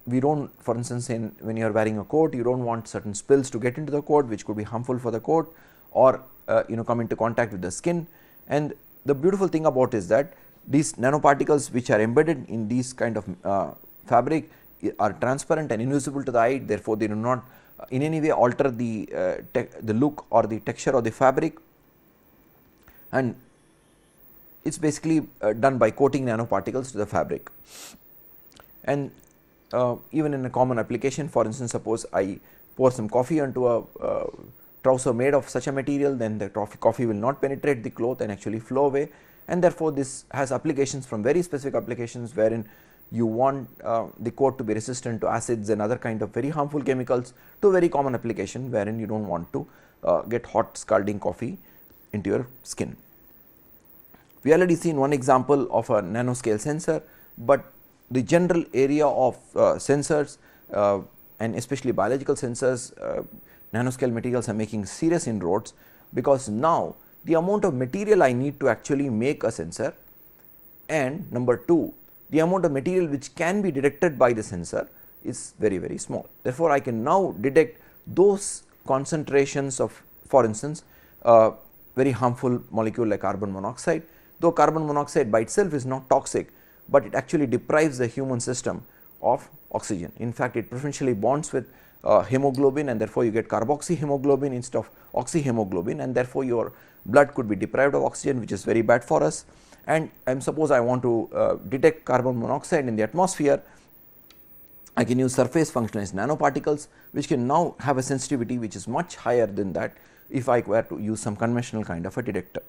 we do not, for instance when you are wearing a coat, you do not want certain spills to get into the coat which could be harmful for the coat or come into contact with the skin. And the beautiful thing about is that these nanoparticles which are embedded in these kind of fabric are transparent and invisible to the eye, therefore, they do not in any way alter the look or the texture of the fabric, and it is basically done by coating nanoparticles to the fabric. And even in a common application, for instance, suppose I pour some coffee onto a trouser made of such a material, then the coffee will not penetrate the cloth and actually flow away, and therefore, this has applications from very specific applications wherein you want the coat to be resistant to acids and other kind of very harmful chemicals, to a very common application wherein you do not want to get hot scalding coffee into your skin. We already seen one example of a nanoscale sensor, but the general area of sensors and especially biological sensors nanoscale materials are making serious inroads, because now the amount of material I need to actually make a sensor, and number 2, the amount of material which can be detected by the sensor is very, very small. Therefore, I can now detect those concentrations of, for instance, very harmful molecule like carbon monoxide, though carbon monoxide by itself is not toxic, but it actually deprives the human system of oxygen. In fact, it preferentially bonds with hemoglobin, and therefore, you get carboxyhemoglobin instead of oxyhemoglobin, and therefore, your blood could be deprived of oxygen, which is very bad for us. And suppose I want to detect carbon monoxide in the atmosphere, I can use surface functionalized nanoparticles, which can now have a sensitivity which is much higher than that if I were to use some conventional kind of a detector.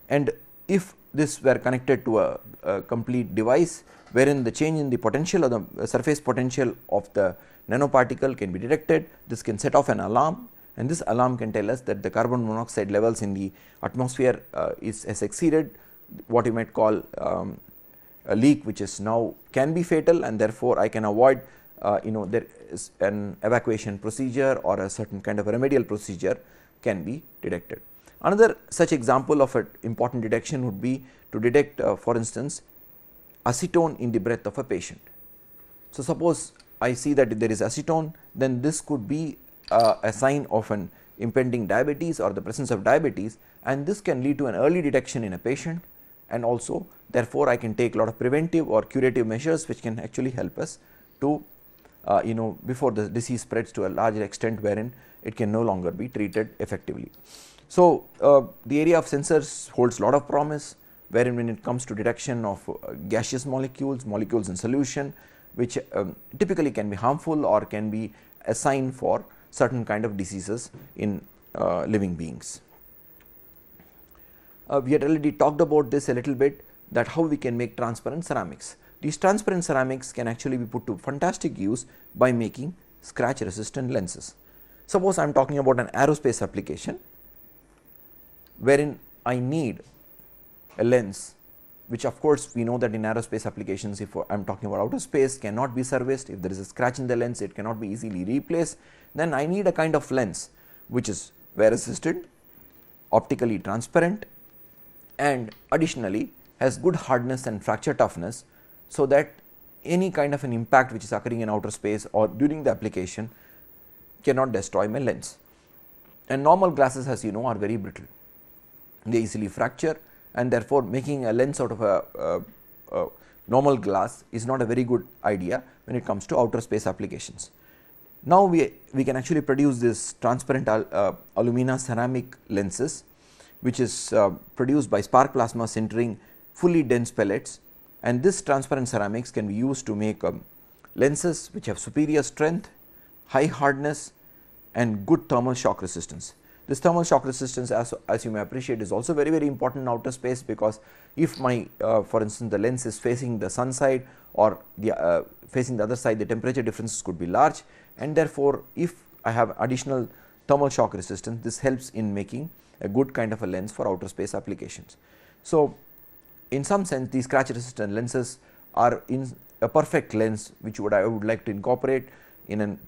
And if this were connected to a complete device wherein the change in the potential or the surface potential of the nanoparticle can be detected, this can set off an alarm, and this alarm can tell us that the carbon monoxide levels in the atmosphere has exceeded what you might call a leak, which is now can be fatal, and therefore, I can avoid there is an evacuation procedure or a certain kind of a remedial procedure can be detected. Another such example of an important detection would be to detect for instance, acetone in the breath of a patient. So, suppose I see that if there is acetone, then this could be a sign of an impending diabetes or the presence of diabetes, and this can lead to an early detection in a patient, and also therefore, I can take a lot of preventive or curative measures which can actually help us to before the disease spreads to a larger extent wherein it can no longer be treated effectively. So, the area of sensors holds a lot of promise, wherein when it comes to detection of gaseous molecules, molecules in solution, which typically can be harmful or can be a sign for certain kind of diseases in living beings. We had already talked about this a little bit, that how we can make transparent ceramics. These transparent ceramics can actually be put to fantastic use by making scratch resistant lenses. Suppose I am talking about an aerospace application wherein I need a lens, which of course we know that in aerospace applications, if I am talking about outer space, cannot be serviced. If there is a scratch in the lens, it cannot be easily replaced. Then I need a kind of lens which is wear resistant, optically transparent, and additionally has good hardness and fracture toughness, so that any kind of an impact which is occurring in outer space or during the application cannot destroy my lens. And normal glasses, as you know, are very brittle, they easily fracture, and therefore, making a lens out of a normal glass is not a very good idea when it comes to outer space applications. Now, we can actually produce this transparent alumina ceramic lenses, which is produced by spark plasma sintering fully dense pellets, and this transparent ceramics can be used to make lenses which have superior strength, high hardness, and good thermal shock resistance. This thermal shock resistance, as you may appreciate, is also very, very important in outer space, because if my for instance, the lens is facing the sun side or the facing the other side, the temperature differences could be large, and therefore, if I have additional thermal shock resistance, this helps in making a good kind of a lens for outer space applications. So, in some sense, these scratch resistant lenses are in a perfect lens, which I would like to incorporate in an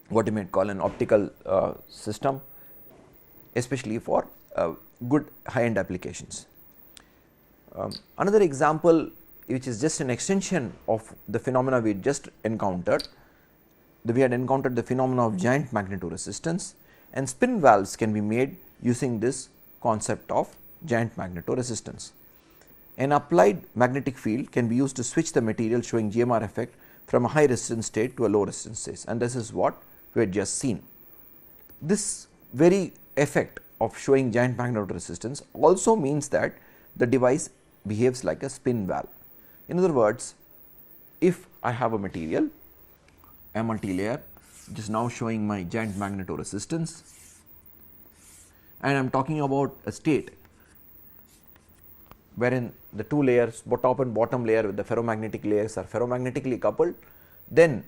what you might call an optical system, especially for good high end applications. Another example, which is just an extension of the phenomena we just encountered, we had encountered the phenomena of giant magnetoresistance, and spin valves can be made using this concept of giant magnetoresistance. An applied magnetic field can be used to switch the material, showing GMR effect from a high resistance state to a low resistance state, and this is what we had just seen. This very effect of showing giant magnetoresistance also means that the device behaves like a spin valve. In other words, if I have a material, a multilayer, which is now showing my giant magnetoresistance, and I am talking about a state wherein the two layers, top and bottom layer with the ferromagnetic layers are ferromagnetically coupled, then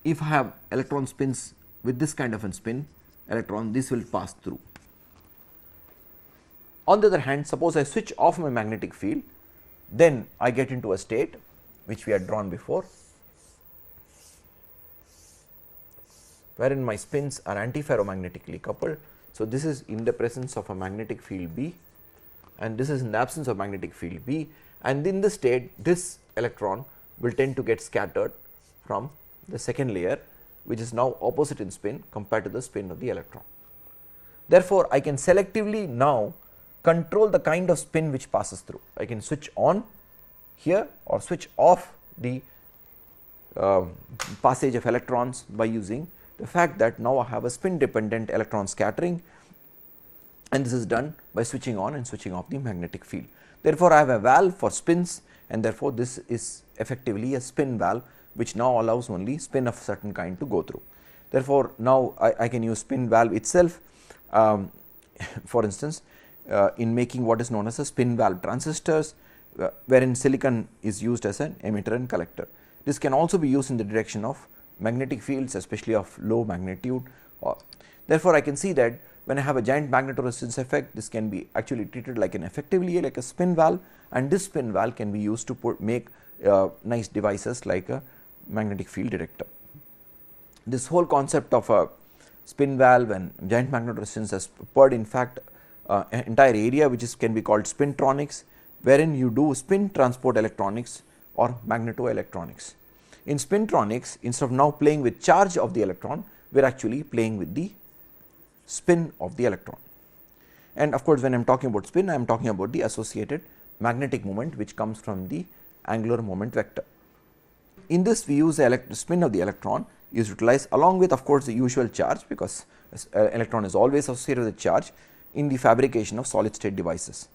if I have electron spins with this kind of a spin electron, this will pass through. On the other hand, suppose I switch off my magnetic field, then I get into a state which we had drawn before, wherein my spins are antiferromagnetically coupled. So, this is in the presence of a magnetic field B, and this is in the absence of magnetic field B, and in this state this electron will tend to get scattered from the second layer, which is now opposite in spin compared to the spin of the electron. Therefore, I can selectively now control the kind of spin which passes through. I can switch on here or switch off the passage of electrons by using the fact that now I have a spin dependent electron scattering, and this is done by switching on and switching off the magnetic field. Therefore, I have a valve for spins, and therefore, this is effectively a spin valve which now allows only spin of certain kind to go through. Therefore, now I can use spin valve itself, for instance, in making what is known as a spin valve transistors, wherein silicon is used as an emitter and collector. This can also be used in the direction of magnetic fields, especially of low magnitude. Therefore, I can see that when I have a giant magnetoresistance effect, this can be actually treated like an effectively like a spin valve, and this spin valve can be used to make nice devices like a magnetic field detector. This whole concept of a spin valve and giant magnetoresistance has spurred in fact an entire area which can be called spintronics, wherein you do spin transport electronics or magnetoelectronics. In spintronics, instead of now playing with charge of the electron, we are actually playing with the spin of the electron. And of course, when I am talking about spin, I am talking about the associated magnetic moment which comes from the angular moment vector. In this, we use the spin of the electron is utilized along with, of course, the usual charge, because electron is always associated with charge, in the fabrication of solid state devices.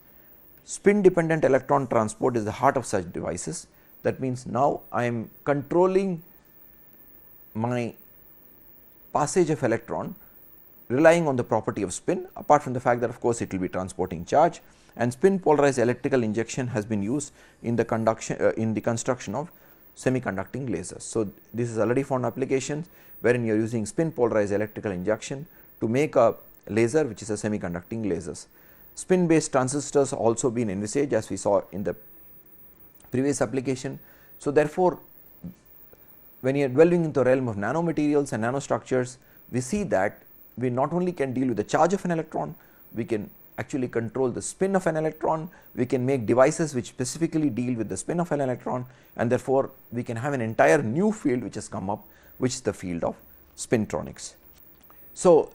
Spin dependent electron transport is the heart of such devices. That means, now I am controlling my passage of electron relying on the property of spin, apart from the fact that of course it will be transporting charge, and spin polarized electrical injection has been used in the construction of semiconducting lasers. So, this is already found applications wherein you are using spin polarized electrical injection to make a laser which is a semiconducting lasers. Spin based transistors also been envisaged, as we saw in the previous application. So, therefore, when you are dwelling into the realm of nanomaterials and nanostructures, we see that we not only can deal with the charge of an electron, we can actually control the spin of an electron, we can make devices which specifically deal with the spin of an electron, and therefore, we can have an entire new field which has come up, which is the field of spintronics. So,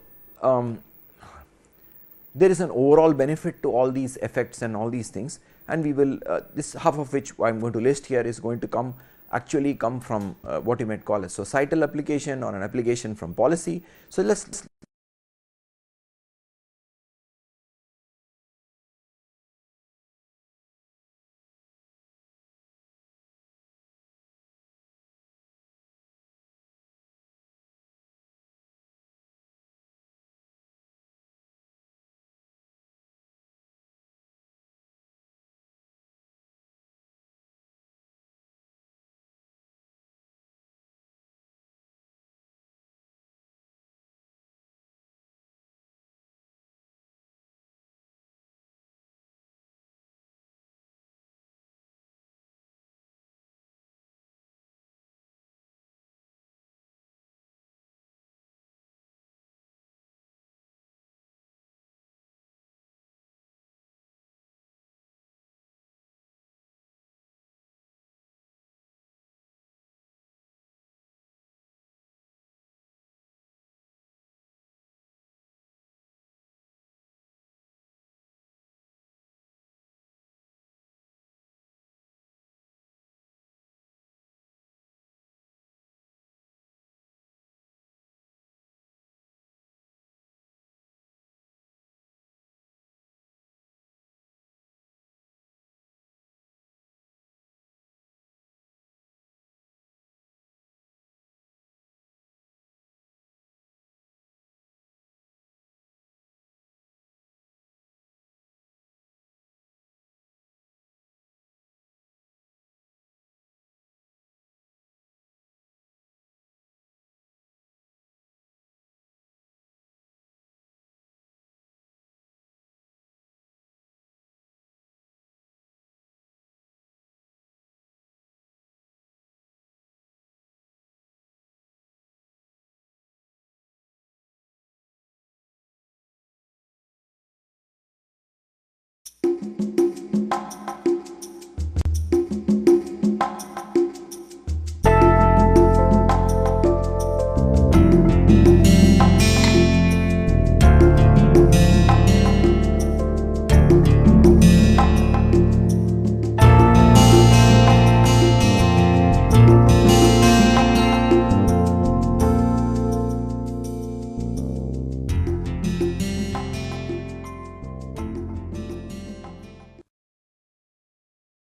there is an overall benefit to all these effects and all these things, and we will this half of which I am going to list here is going to come from what you might call a societal application or an application from policy. So, let us